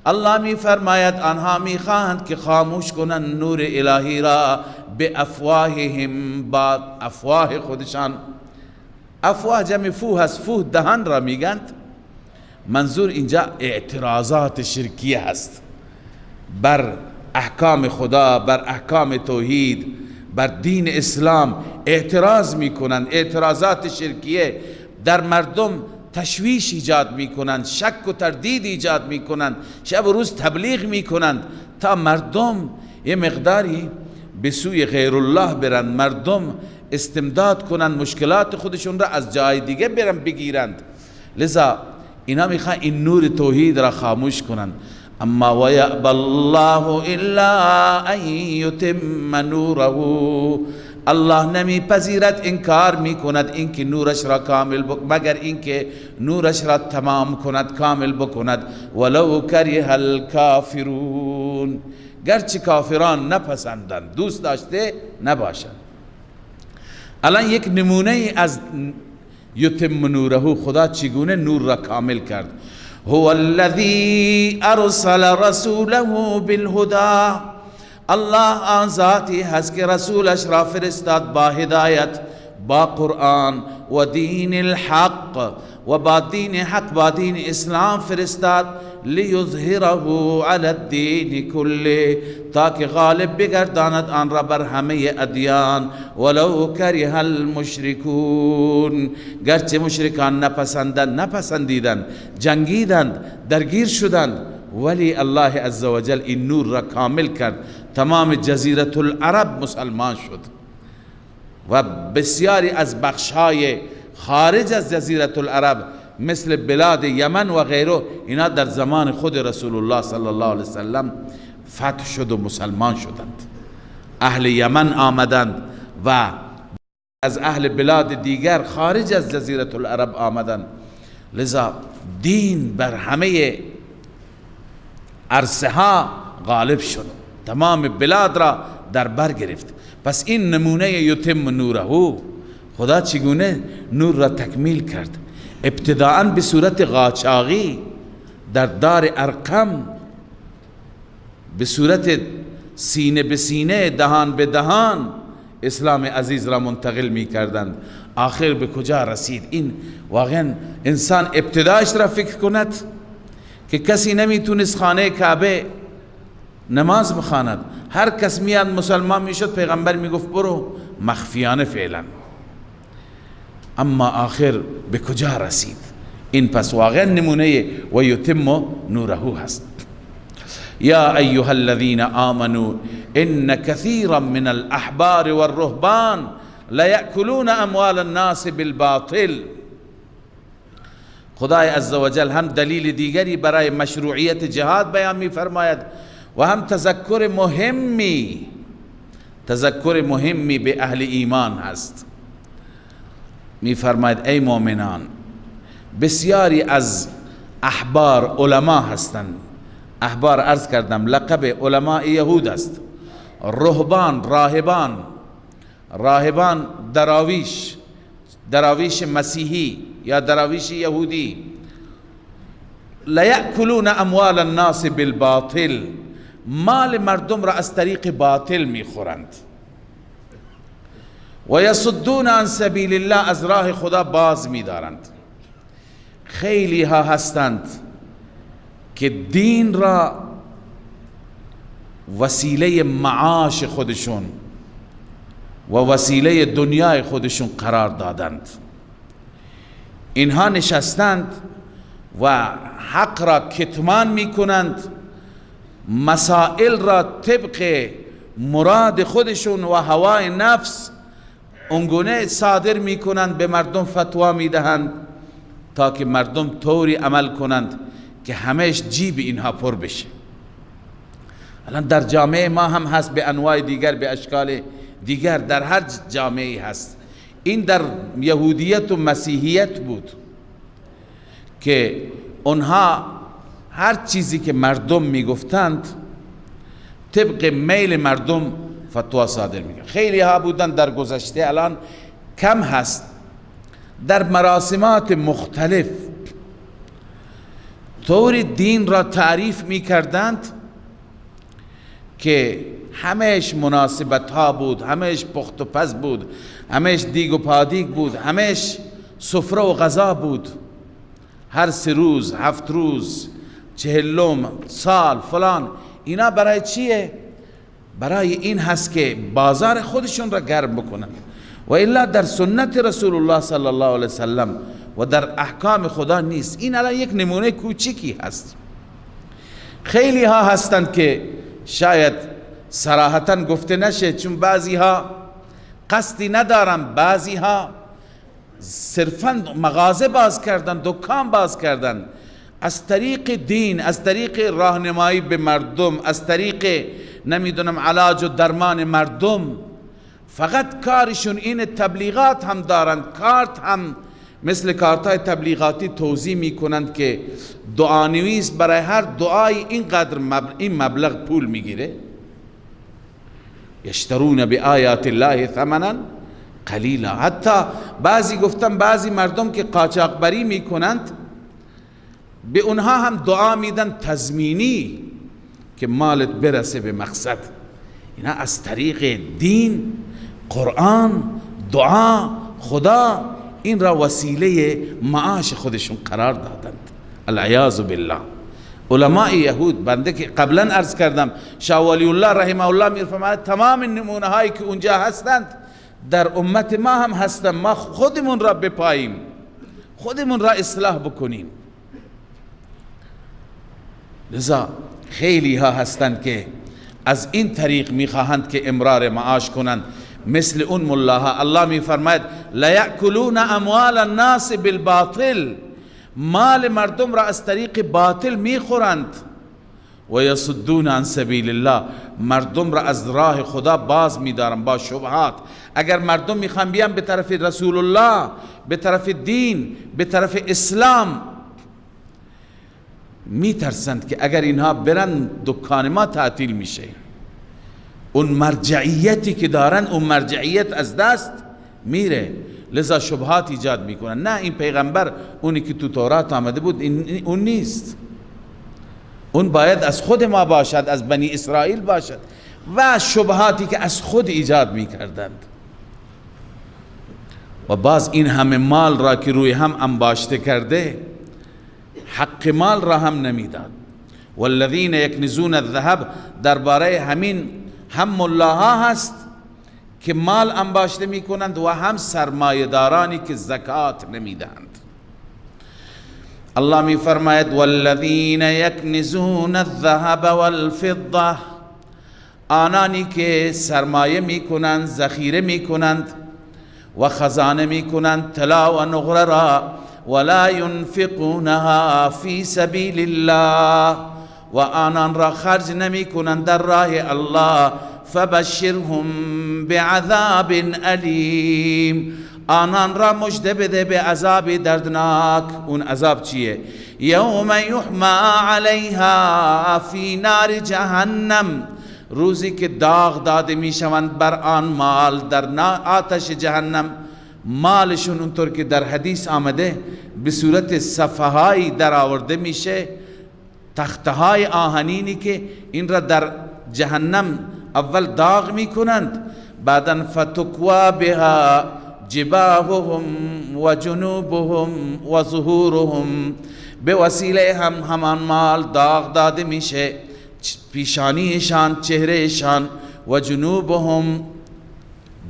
الله می فرماید آنها می خواهند که خاموش کنند نور الهی را به افواههم، با افواه خودشان. افواه جمع فوه است، فوه دهان را میگند. منظور اینجا اعتراضات شرکیه هست بر احکام خدا، بر احکام توحید، بر دین اسلام اعتراض میکنند. اعتراضات شرکیه در مردم تشویش ایجاد میکنند، شک و تردید ایجاد میکنند، شب و روز تبلیغ میکنند تا مردم یه مقداری به سوی غیر الله برند، مردم استمداد کنند، مشکلات خودشون را از جای دیگه برند بگیرند. لذا اینا میخوان این نور توحید را خاموش کنند. اما ویأبی الله الا ان یتم نوره، الله نمی پذیرد، انکار می کند اینکه نورش را کامل مگر اینکه نورش را تمام کند، کامل بکند. ولو کره الکافرون، گرچه کافران نپسندند، دوست داشته نباشند. الان یک نمونه از یتم نوره، خدا چگونه نور را کامل کرد. هو الذی ارسل رسوله بالهدى، الله آن ذاتی هست که رسولش را فرستاد با هدایت، با قرآن و دین الحق، و با دین حق، با دین اسلام فرستاد. لیظهره علی الدین کله، تاکه غالب بگرداند آن را بر همه ادیان. ولو کره المشرکون، گرچه مشرکان نپسندیدند، جنگیدند، درگیر شدند، ولی الله عزوجل این نور را کامل کرد. تمام جزیره العرب مسلمان شد و بسیاری از بخشهای خارج از جزیره العرب مثل بلاد یمن و غیره، اینا در زمان خود رسول الله صلی الله علیه وسلم فتح شد و مسلمان شدند. اهل یمن آمدند و از اهل بلاد دیگر خارج از جزیره العرب آمدند. لذا دین بر همه عرصه ها غالب شد، تمام بلاد را در بر گرفت. پس این نمونه یتم نوره، خدا چگونه نور را تکمیل کرد. ابتداءً به صورت قاچاقی در دار ارقم، به صورت سینه به سینه، دهان به دهان اسلام عزیز را منتقل می کردند. آخر به کجا رسید؟ این واقعا انسان ابتدایش را فکر کند که کسی نمیتونست خانه کعبه نماز بخواند. هر کس میاد مسلمان میشد، پیغمبر میگفت برو مخفیانه فعلا. اما آخر به کجا رسید؟ این پس واقعا نمونه و یتم نوره هست. یا ایها الذین آمنوا ان کثیرا من الاحبار والرهبان لیأکلون اموال الناس بالباطل. خدای عزوجل هم دلیل دیگری برای مشروعیت جهاد بیان می فرماید و هم تذکر مهمی به اهل ایمان هست. می فرماید ای مؤمنان، بسیاری از احبار علما هستند، احبار عرض کردم لقب علماء یهود است. رهبان، راهبان دراویش مسیحی یا دراویش یهودی، لیأکلون اموال الناس بالباطل، مال مردم را از طریق باطل میخورند. و یصدون عن سبیل الله، از راه خدا باز میدارند. خیلی ها هستند که دین را وسیله معاش خودشون و وسیله دنیای خودشون قرار دادند. اینها نشستند و حق را کتمان میکنند، مسائل را طبق مراد خودشون و هوای نفس اونگونه صادر میکنند، به مردم فتوا میدهند تا که مردم طوری عمل کنند که همش جیب اینها پر بشه. الان در جامعه ما هم هست، به انواع دیگر، به اشکال دیگر، در هر جامعه هست. این در یهودیت و مسیحیت بود که اونها هر چیزی که مردم میگفتند طبق میل مردم فتوا صادر میکنند. خیلی ها بودن در گذشته، الان کم هست، در مراسمات مختلف طور دین را تعریف میکردند که همش مناسبت ها بود، همش پخت و پز بود، همش دیگ و پادیگ بود، همش سفره و غذا بود. هر 3 روز، 7 روز، 40 سال فلان. اینا برای چیه؟ برای این هست که بازار خودشون را گرم بکنن. و الا در سنت رسول الله صلی الله علیه وسلم و در احکام خدا نیست. این الان یک نمونه کوچیکی هست. خیلی ها هستند که شاید صراحتا گفته نشه، چون بعضی ها قصدی ندارن، بعضی ها صرفا مغازه باز کردن، دکان باز کردن، از طریق دین، از طریق راهنمایی به مردم، از طریق نمیدونم علاج و درمان مردم، فقط کارشون این. تبلیغات هم دارند، کارت هم مثل کارتای تبلیغاتی توزیع میکنند که دعانویس برای هر دعای اینقدر این مبلغ پول میگیره. یشترون بآیات الله ثمنا قلیلا. حتی بعضی گفتن بعضی مردم که قاچاقبری میکنند به اونها هم دعا میدن تضمینی که مالت برسه به مقصد. اینا از طریق دین، قرآن، دعا، خدا این را وسیله معاش خودشون قرار دادند. العیاذ بالله. علماء یهود، بنده که قبلا عرض کردم شاه ولی الله رحمه الله میفرماید تمام نمونه هایی که اونجا هستند در امت ما هم هستند. ما خودمون را بپاییم، خودمون را اصلاح بکنیم. لذا خیلی ها هستند که از این طریق میخواهند که امرار معاش کنند، مثل اون ملاها. الله میفرماید لیأکلون اموال الناس بالباطل، مال مردم را از طریق باطل میخورند. و یصدون عن سبیل الله، مردم را از راه خدا باز میدارن با شبهات. اگر مردم میخوان بیان به طرف رسول الله، به طرف دین، به طرف اسلام، میترسند که اگر اینها برن دکان ما تعطیل میشه، اون مرجعیتی که دارن، اون مرجعیت از دست میره. لذا شبهات ایجاد میکنن. نه، این پیغمبر اونی که تو تورات آمده بود اون نیست، اون باید از خود ما باشد، از بنی اسرائیل باشد. و شبهاتی که از خود ایجاد میکردند. و باز این همه مال را که روی هم انباشته کرده، حق مال را هم نمیداد. والذین یکنزون الذهب، درباره همین هم ملاها هست که مال انباشته میکنند و هم سرمایه‌دارانی که زکات نمیدهند. الله میفرماید والذین یکنزون الذهب والفضه، آنانی که سرمایه میکنند، ذخیره میکنند و خزانه میکنند طلا و نقره را، ولا ينفقونها في سبيل الله، و آنان را خرج نمی کنند در راه الله، فبشرهم بعذاب علیم، آنان را مژده بده به عذاب دردناک. اون عذاب چیه؟ یوم یحما علیها فی نار جهنم، روزی که داغ داده می شوند بر آن مال در آتش جهنم. مالشون اونطور که در حدیث آمده به صورت صفحه‌ای در آورده میشه، تختهای آهنینی که این را در جهنم اول داغ میکنند، بعداً فتکوا بها جباههم و جنوبهم و ظهورهم، به وسیله همان مال داغ داده میشه پیشانیشان، چهرهشان، و جنوبهم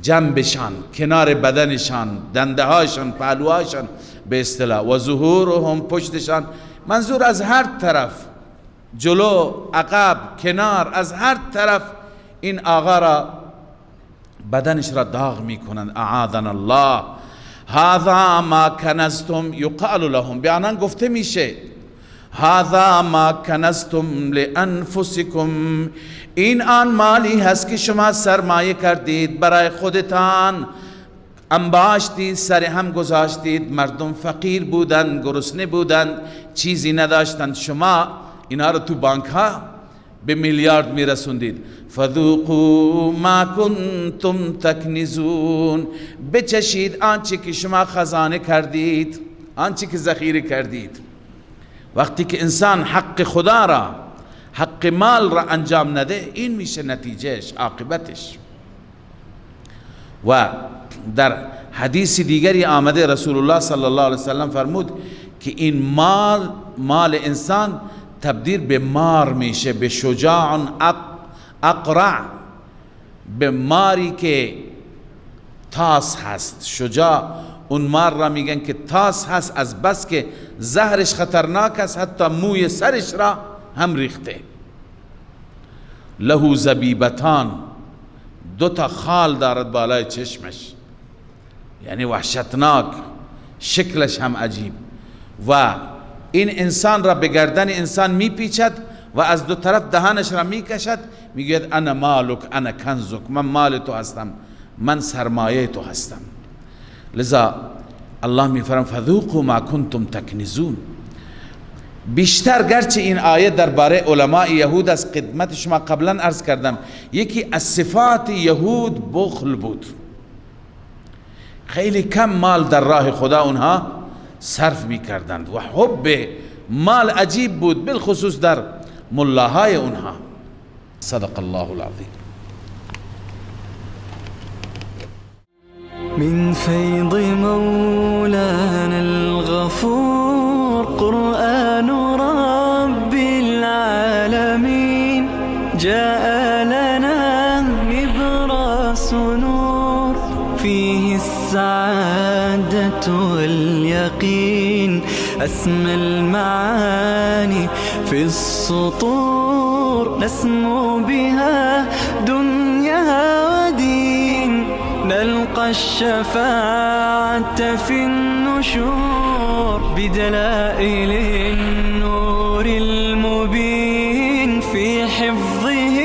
جنبشان، کنار بدنشان، دنده هاشان، پهلوهاشان به اصطلاح، و ظهورهم پشتشان. منظور از هر طرف، جلو، عقب، کنار، از هر طرف این آقا را بدنش را داغ میکنند. اعاذنا الله. هذا ما کنزتم، یقال لهم، به آنان گفته میشه هذا ما کنزتم لانفسکم، این آن مالی هست که شما سرمایه کردید برای خودتان، انباشتید، سر هم گذاشتید. مردم فقیر بودند، گرسنه بودند، چیزی نداشتند، شما اینا رو تو بانک ها به میلیارد میرسوندید. فذوقوا ما کنتم تکنزون، بچشید آنچه که شما خزانه کردید، آنچه که ذخیره کردید. وقتی که انسان حق خدا را، حق مال را انجام نده، این میشه نتیجهش، عاقبتش. و در حدیث دیگری آمده رسول الله صلی الله علیه وسلم فرمود که این مال انسان تبدیل به مار میشه، به شجاع اقرع، به ماری که تاس هست. شجاع اون مار را میگن که تاس هست، از بس که زهرش خطرناک است حتی موی سرش را هم ریخته. له زبیبتان، دو تا خال دارد بالای چشمش، یعنی وحشتناک، شکلش هم عجیب. و این انسان را به گردن انسان میپیچد و از دو طرف دهانش را میکشد، میگوید انا مالک انا کنزک، من مال تو هستم، من سرمایه تو هستم. لذا الله میفرماید فذوقوا ما کنتم تکنزون. بیشتر گرچه این آیه درباره علماء یهود از خدمت شما قبلا عرض کردم، یکی از صفات یهود بخل بود، خیلی کم مال در راه خدا اونها صرف میکردند و حب مال عجیب بود، بالخصوص در ملاهای اونها. صدق الله العظیم. من فيض مولانا الغفور قرآن رب العالمين، جاء لنا نبراس نور فيه السعادة واليقين، أسمى المعاني في السطور نسمو بها دنيا ودين، نلقى الشفاعة في النشور بدلائل النور المبين، في حفظه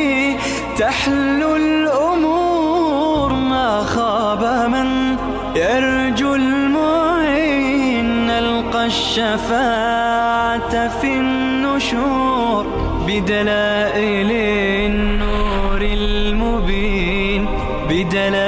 تحلو الأمور، ما خاب من يرجو المعين، نلقى الشفاعة في النشور بدلائل النور المبين، بدلائل